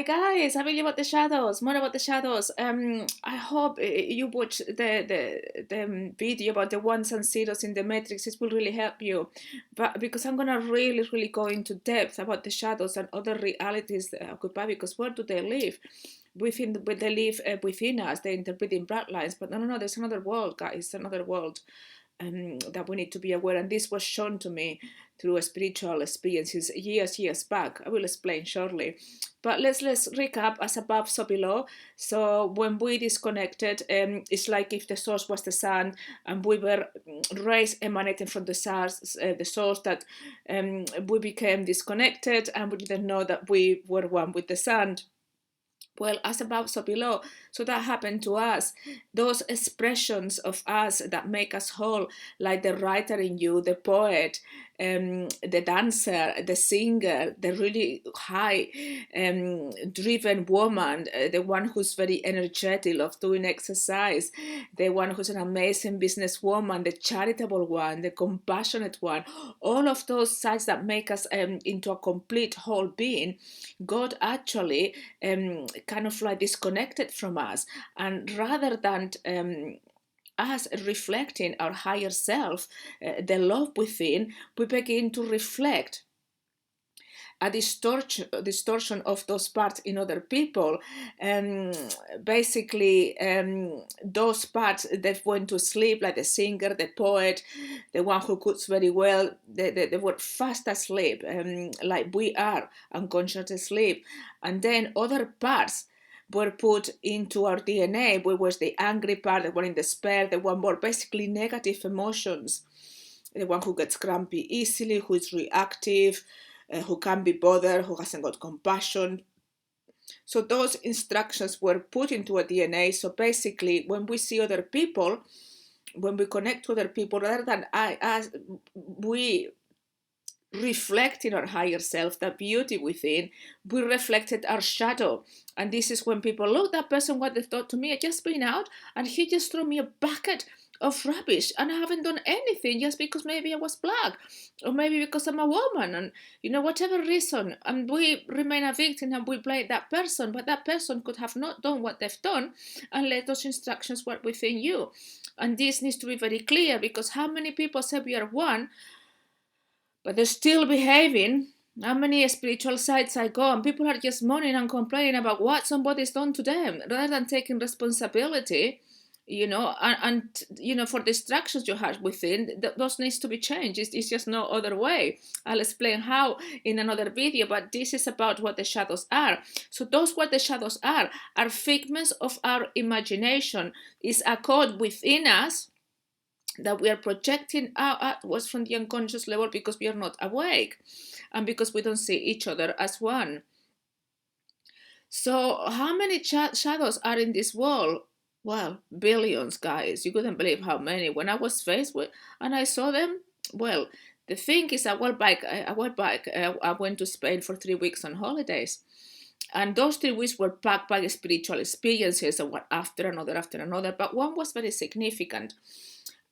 Hi guys, how are you about the shadows? More about the shadows. I hope you watch the video about the ones and zeros in the matrix. It will really help you, but because I'm gonna really go into depth about the shadows and other realities that occupy. Because where do they live? They live within us. They interpret in bloodlines, but no. There's another world, guys. Another world that we need to be aware. And this was shown to me through spiritual experiences years back. I will explain shortly. But let's recap. As above, so below. So when we disconnected, it's like if the source was the sun, and we were rays emanating from the source that we became disconnected, and we didn't know that we were one with the sun. Well, as above, so below. So that happened to us. Those expressions of us that make us whole, like the writer in you, the poet, the dancer, the singer, the really high driven woman, the one who's very energetic, loves doing exercise, the one who's an amazing businesswoman, the charitable one, the compassionate one, all of those sides that make us into a complete whole being. God actually kind of like disconnected from us, and rather than us reflecting our higher self, the love within, we begin to reflect a distortion of those parts in other people. Basically, those parts that went to sleep, like the singer, the poet, the one who cooks very well, they were fast asleep, like we are unconscious asleep. And then other parts were put into our DNA, where was the angry part, the one in despair, the one more basically negative emotions, the one who gets grumpy easily, who is reactive, who can't be bothered, who hasn't got compassion. So those instructions were put into a DNA. So basically, when we see other people, when we connect to other people, rather than we reflect in our higher self, the beauty within, we reflected our shadow. And this is when people, look, that person, what they thought to me, I just been out and he just threw me a bucket of rubbish, and I haven't done anything, just because maybe I was black, or maybe because I'm a woman, and whatever reason, and we remain a victim and we blame that person, but that person could have not done what they've done and let those instructions work within you. And this needs to be very clear, because how many people say we are one, but they're still behaving. How many spiritual sites I go and people are just moaning and complaining about what somebody's done to them, rather than taking responsibility, and for the distractions you have within, those needs to be changed. It's just no other way. I'll explain how in another video, but this is about what the shadows are. So those what the shadows are figments of our imagination. Is a code within us that we are projecting outwards from the unconscious level, because we are not awake and because we don't see each other as one. So how many shadows are in this world? Well, billions, guys. You couldn't believe how many. When I was faced with and I saw them, well, the thing is, I went to Spain for 3 weeks on holidays. And those 3 weeks were packed by spiritual experiences, and one after another. But one was very significant.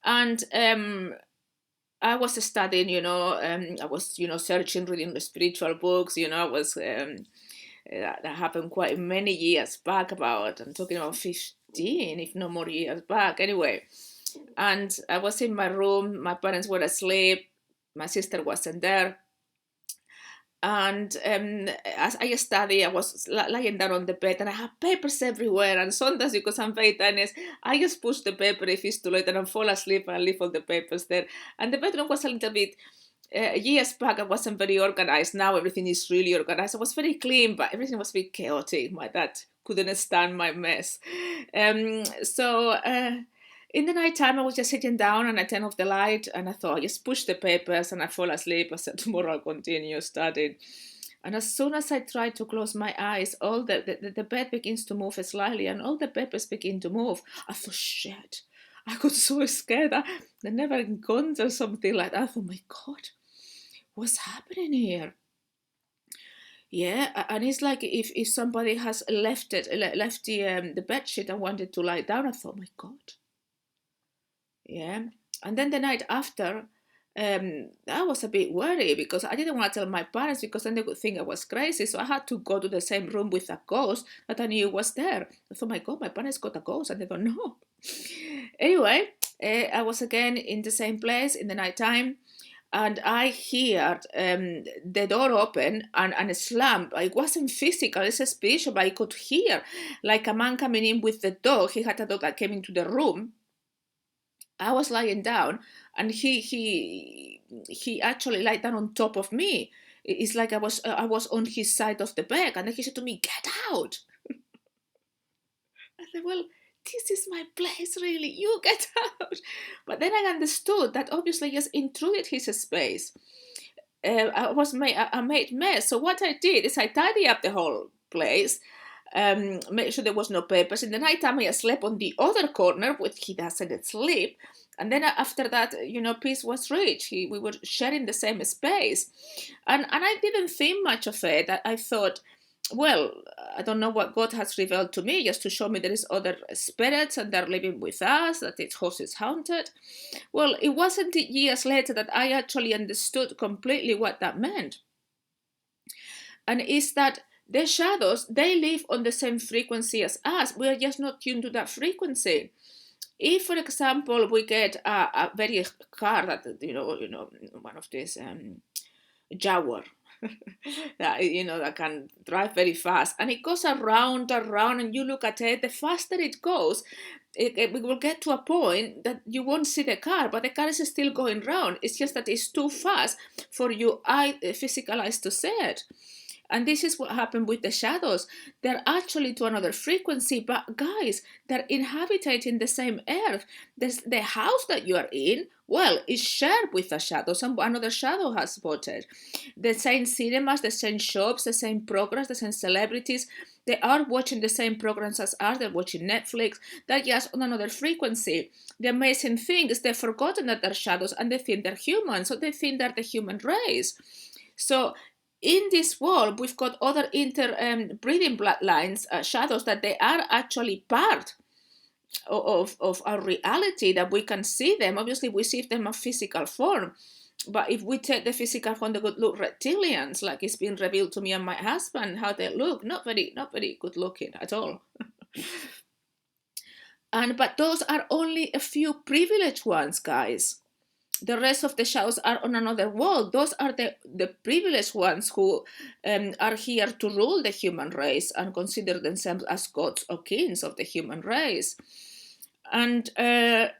And I was studying, I was, searching, reading the spiritual books, I was, that happened quite many years back I'm talking about 15, if no more years back, anyway. And I was in my room, my parents were asleep, my sister wasn't there. And as I study, I was lying down on the bed, and I had papers everywhere. And sometimes, because I'm very tiny, I just push the paper if it's too late, and I fall asleep and I leave all the papers there. And the bedroom was a little bit, years back, I wasn't very organized. Now everything is really organized. I was very clean, but everything was very chaotic. My dad couldn't stand my mess. In the night time, I was just sitting down and I turned off the light, and I thought, just push the papers, and I fall asleep. I said, tomorrow I'll continue studying. And as soon as I tried to close my eyes, all the bed begins to move slightly, and all the papers begin to move. I thought, shit. I got so scared. I never encountered something like that. I thought, my God, what's happening here? Yeah, and it's like if somebody has left the bed sheet and wanted to lie down. I thought, my God. Yeah. And then the night after, I was a bit worried because I didn't want to tell my parents because then they would think I was crazy. So I had to go to the same room with a ghost that I knew was there. I thought, my God, my parents got a ghost and they don't know. Anyway, I was again in the same place in the nighttime, and I heard the door open and a slam. It wasn't physical, it's a spiritual, but I could hear like a man coming in with the dog. He had a dog that came into the room. I was lying down, and he actually lied down on top of me. It's like I was on his side of the bed, and then he said to me, "Get out." I said, "Well, this is my place, really. You get out." But then I understood that obviously just intruded his space. I made mess. So what I did is I tidied up the whole place, made sure there was no papers. In the night time, I slept on the other corner, which he doesn't sleep. And then after that, peace was reached. We were sharing the same space, and I didn't think much of it. I thought, well, I don't know what God has revealed to me, just to show me there is other spirits and they're living with us, that its house is haunted. Well, it wasn't years later that I actually understood completely what that meant. And it's that the shadows, they live on the same frequency as us. We are just not tuned to that frequency. If, for example, we get a very car that, one of these Jaguar, that can drive very fast, and it goes around, and you look at it, the faster it goes, it will get to a point that you won't see the car, but the car is still going round. It's just that it's too fast for your physical eyes to see it. And this is what happened with the shadows. They're actually to another frequency, but guys, they're inhabiting the same earth. The house that you are in, well, is shared with a shadow. Another shadow has bought it. The same cinemas, the same shops, the same programs, the same celebrities. They are watching the same programs as us. They're watching Netflix. They're just on another frequency. The amazing thing is they've forgotten that they're shadows and they think they're human. So they think they're the human race. So in this world, we've got other interbreeding bloodlines, shadows, that they are actually part of our reality, that we can see them. Obviously, we see them in physical form. But if we take the physical form, they could look reptilians, like it's been revealed to me and my husband, how they look. Not very good looking at all. But those are only a few privileged ones, guys. The rest of the shadows are on another world. Those are the privileged ones who are here to rule the human race and consider themselves as gods or kings of the human race. And as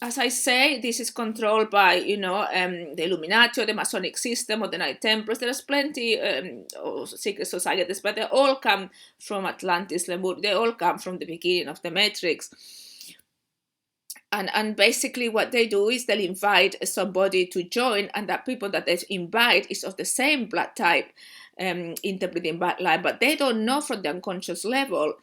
I say, this is controlled by, the Illuminati or the Masonic system or the Knight Templars. There's plenty of secret societies, but they all come from Atlantis, Lemur. They all come from the beginning of the Matrix. And basically what they do is they'll invite somebody to join, and that people that they invite is of the same blood type, interbreeding bloodline, but they don't know from the unconscious level.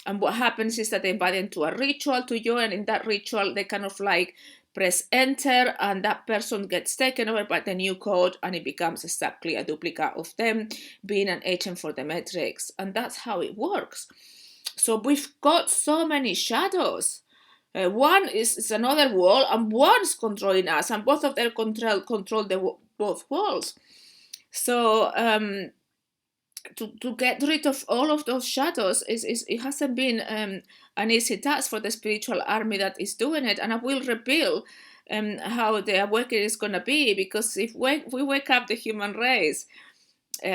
And what happens is that they invite them to a ritual to join, and in that ritual they kind of like press enter, and that person gets taken over by the new code, and it becomes exactly a duplicate of them being an agent for the Matrix. And that's how it works. So we've got so many shadows. One is another world, and one's controlling us, and both of them control both worlds. So to get rid of all of those shadows it hasn't been an easy task for the spiritual army that is doing it. And I will reveal how the awakening is going to be, because if we wake up the human race,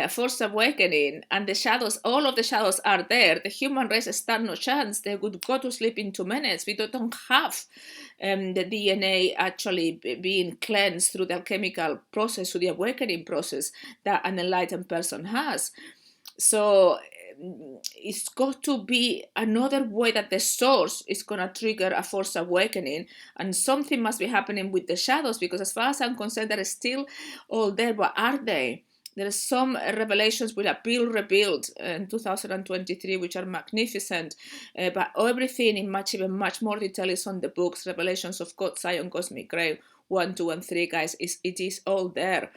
forced awakening, and the shadows, all of the shadows are there, the human race stand no chance. They would go to sleep in 2 minutes. We don't have the DNA actually being cleansed through the alchemical process, through the awakening process that an enlightened person has. So it's got to be another way that the source is going to trigger a forced awakening, and something must be happening with the shadows, because as far as I'm concerned, they're still all there. But are they? There are some revelations which are being revealed in 2023, which are magnificent. But everything in even much more detail is on the books. Revelations of God, Zion, Cosmic Grave, 1, 2, and 3, guys. It is all there.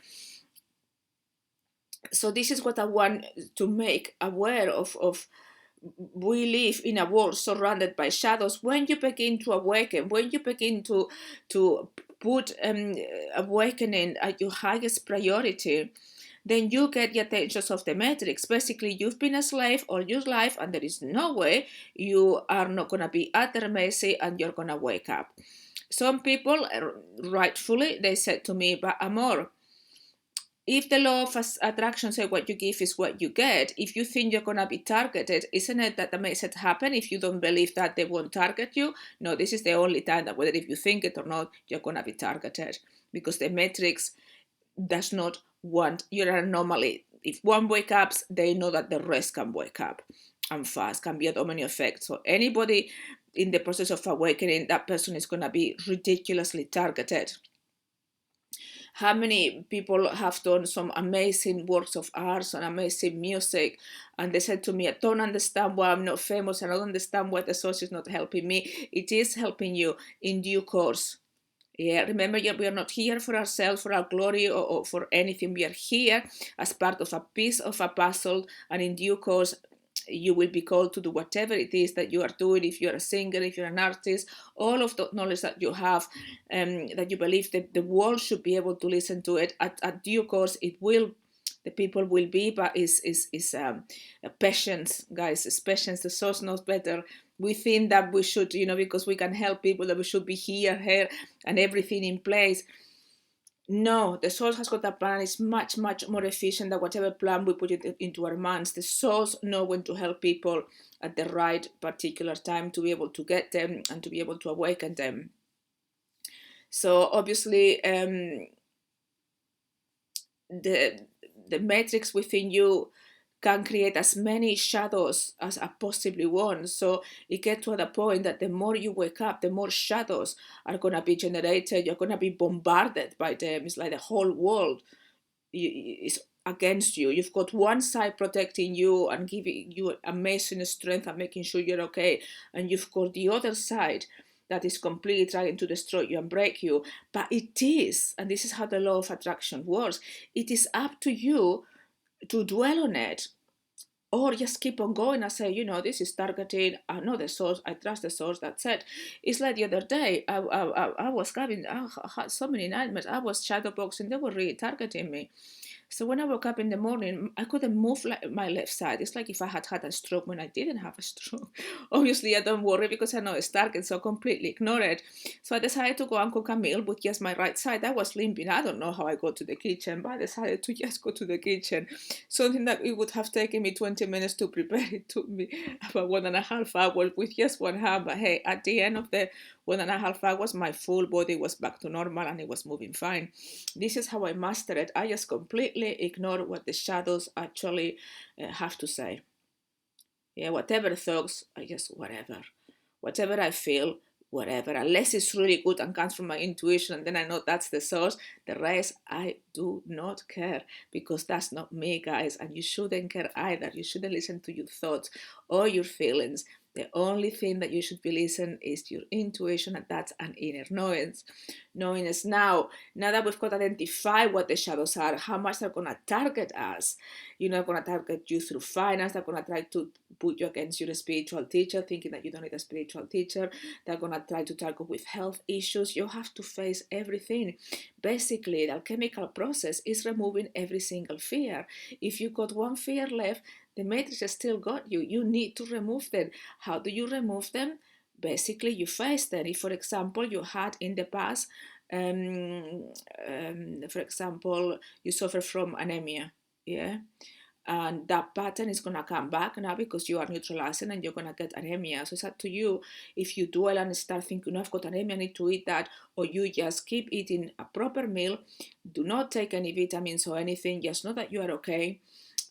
So this is what I want to make aware of. We live in a world surrounded by shadows. When you begin to awaken, when you begin to put awakening at your highest priority, then you get the attention of the matrix. Basically, you've been a slave all your life, and there is no way you are not going to be at their mercy and you're going to wake up. Some people, rightfully, they said to me, but Amor, if the law of attraction says what you give is what you get, if you think you're going to be targeted, isn't it that makes it happen? If you don't believe that, they won't target you. No, this is the only time that whether if you think it or not, you're going to be targeted, because the matrix does not want your anomaly. If one wakes up, they know that the rest can wake up and fast, can be a domino effect. So anybody in the process of awakening, that person is going to be ridiculously targeted. How many people have done some amazing works of art and amazing music, and they said to me, I don't understand why I'm not famous, and I don't understand why the source is not helping me. It is helping you in due course. Yeah, remember, we are not here for ourselves, for our glory, or for anything. We are here as part of a piece of a puzzle, and in due course, you will be called to do whatever it is that you are doing. If you're a singer, if you're an artist, all of the knowledge that you have, that you believe that the world should be able to listen to it, at due course, it will. The people will be, but is patience, guys. It's patience. The source knows better. We think that we should, because we can help people, that we should be here, and everything in place. No, the source has got a plan. It's much, much more efficient than whatever plan we put it into our minds. The source knows when to help people at the right particular time to be able to get them and to be able to awaken them. So obviously, the matrix within you can create as many shadows as I possibly want. So it gets to the point that the more you wake up, the more shadows are going to be generated. You're going to be bombarded by them. It's like the whole world is against you. You've got one side protecting you and giving you amazing strength and making sure you're okay. And you've got the other side that is completely trying to destroy you and break you. But it is, and this is how the law of attraction works, it is up to you to dwell on it, or just keep on going and say, this is targeting. I know the source. I trust the source. That's it. It's like the other day. I had so many nightmares. I was shadowboxing. They were really targeting me. So when I woke up in the morning, I couldn't move my left side. It's like if I had had a stroke when I didn't have a stroke. Obviously, I don't worry because I know it's target, so I completely ignore it. So I decided to go and cook a meal with just my right side. I was limping. I don't know how I got to the kitchen, but I decided to just go to the kitchen. Something that it would have taken me 20 minutes to prepare. It took me about 1.5 hours with just one hand. But hey, at the end of the 1.5 hours, my full body was back to normal and it was moving fine. This is how I mastered it. I just completely ignore what the shadows actually have to say. Yeah, whatever thoughts, I just whatever I feel, whatever, unless it's really good and comes from my intuition, and then I know that's the source. The rest, I do not care, because that's not me, guys, and you shouldn't care either. You shouldn't listen to your thoughts or your feelings. The only thing that you should be listening is your intuition, and that's an inner knowingness. Knowingness. Now that we've got to identify what the shadows are, how much they're going to target us. They're going to target you through finance. They're going to try to put you against your spiritual teacher, thinking that you don't need a spiritual teacher. They're going to try to target with health issues. You have to face everything. Basically, the alchemical process is removing every single fear. If you've got one fear left, the matrix has still got you. You need to remove them. How do you remove them? Basically, you face them. If, for example, you had in the past, for example, you suffer from anemia, yeah? And that pattern is going to come back now because you are neutralizing and you're going to get anemia. So it's up to you if you dwell and start thinking, I've got anemia, I need to eat that, or you just keep eating a proper meal. Do not take any vitamins or anything. Just know that you are okay.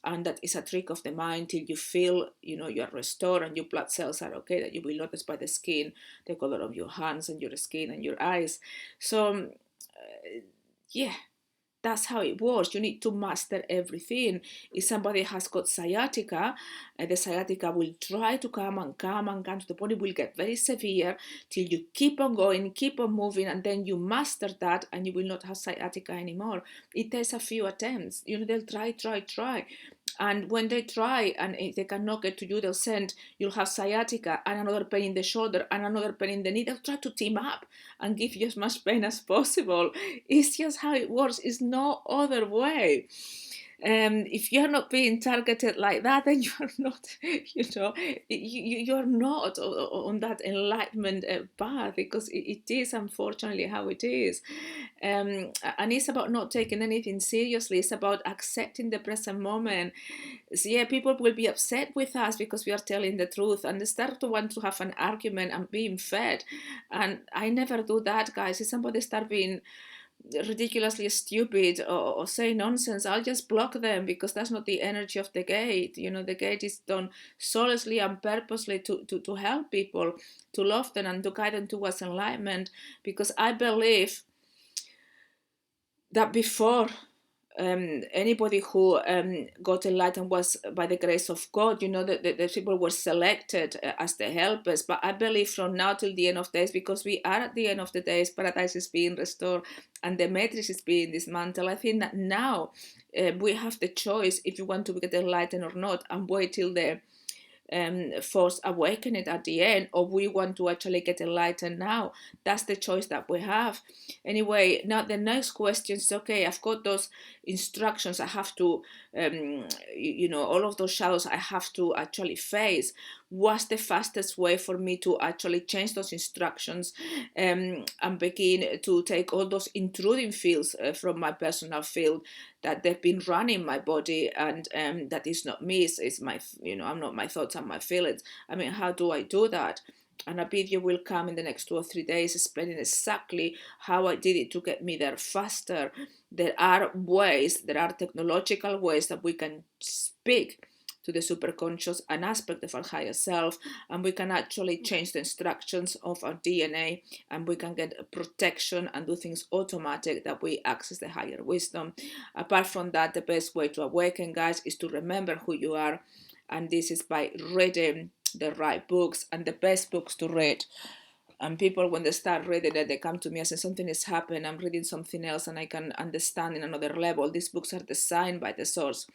And that is a trick of the mind till you feel, you are restored and your blood cells are okay, that you will notice by the skin, the color of your hands and your skin and your eyes. So, yeah, that's how it works. You need to master everything. If somebody has got sciatica, the sciatica will try to come and come to the point it will get very severe till you keep on going, keep on moving, and then you master that and you will not have sciatica anymore. It takes a few attempts. They'll try. And when they try and if they cannot get to you, they'll send, you'll have sciatica and another pain in the shoulder and another pain in the knee. They'll try to team up and give you as much pain as possible. It's just how it works. It's no other way. If you're not being targeted like that, then you're not, you're not on that enlightenment path, because it is unfortunately how it is. And it's about not taking anything seriously. It's about accepting the present moment. So yeah, people will be upset with us because we are telling the truth, and they start to want to have an argument and being fed. And I never do that, guys. If somebody start being ridiculously stupid or say nonsense, I'll just block them, because that's not the energy of the gate. The gate is done solely and purposely to help people, to love them and to guide them towards enlightenment, because I believe that before anybody who got enlightened was by the grace of God. The people were selected as the helpers. But I believe from now till the end of days, because we are at the end of the days, paradise is being restored and the matrix is being dismantled. I think that now we have the choice if you want to get enlightened or not, and wait till the force awakening at the end, or we want to actually get enlightened now. That's the choice that we have. Anyway, now the next question is, okay, I've got those instructions, I have to all of those shadows I have to actually face. What's the fastest way for me to actually change those instructions and begin to take all those intruding fields from my personal field that they've been running my body, and that is not me, it's my, I'm not my thoughts and my feelings. I mean, how do I do that? And a video will come in the next 2 or 3 days explaining exactly how I did it to get me there faster. There are ways, there are technological ways that we can speak to the superconscious, an aspect of our higher self, and we can actually change the instructions of our DNA, and we can get protection and do things automatic, that we access the higher wisdom. Apart from that, the best way to awaken, guys, is to remember who you are, and this is by reading the right books and the best books to read. And people, when they start reading it, they come to me and say, something has happened, I'm reading something else and I can understand in another level. These books are designed by the source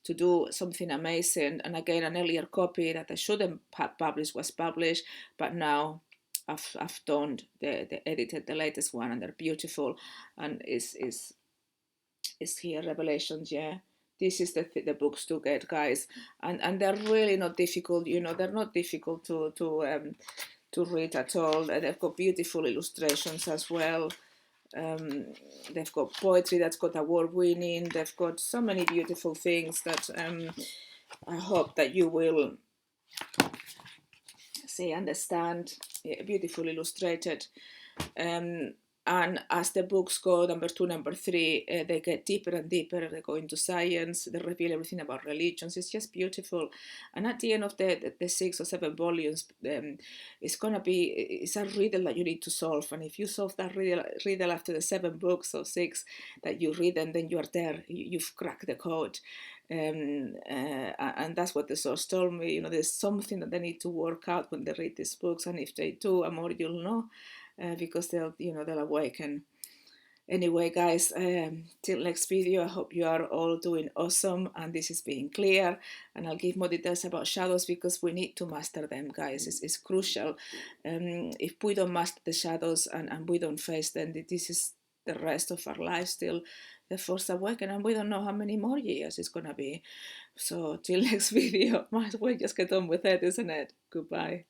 to do something amazing. And again, an earlier copy that I shouldn't have published was published, but now I've done the edited, the latest one, and they're beautiful. And is here, Revelations, yeah. This is the books to get, guys, and they're really not difficult. They're not difficult to read at all. They've got beautiful illustrations as well. They've got poetry that's got award winning. They've got so many beautiful things that I hope that you will understand. Yeah, beautiful illustrated. And as the books go, number 2, number 3, they get deeper and deeper. They go into science. They reveal everything about religions. It's just beautiful. And at the end of the 6 or 7 volumes, it's a riddle that you need to solve. And if you solve that riddle after the 7 books or 6 that you read, and then you are there. You've cracked the code. And that's what the source told me. There's something that they need to work out when they read these books. And if they do, Amor, you'll know. Because they'll awaken. Anyway, guys, till next video, I hope you are all doing awesome and this is being clear. And I'll give more details about shadows, because we need to master them, guys. It's crucial. If we don't master the shadows and we don't face them, this is the rest of our life still the first awaken, and we don't know how many more years it's gonna be. So till next video, might as well just get on with it, isn't it? Goodbye.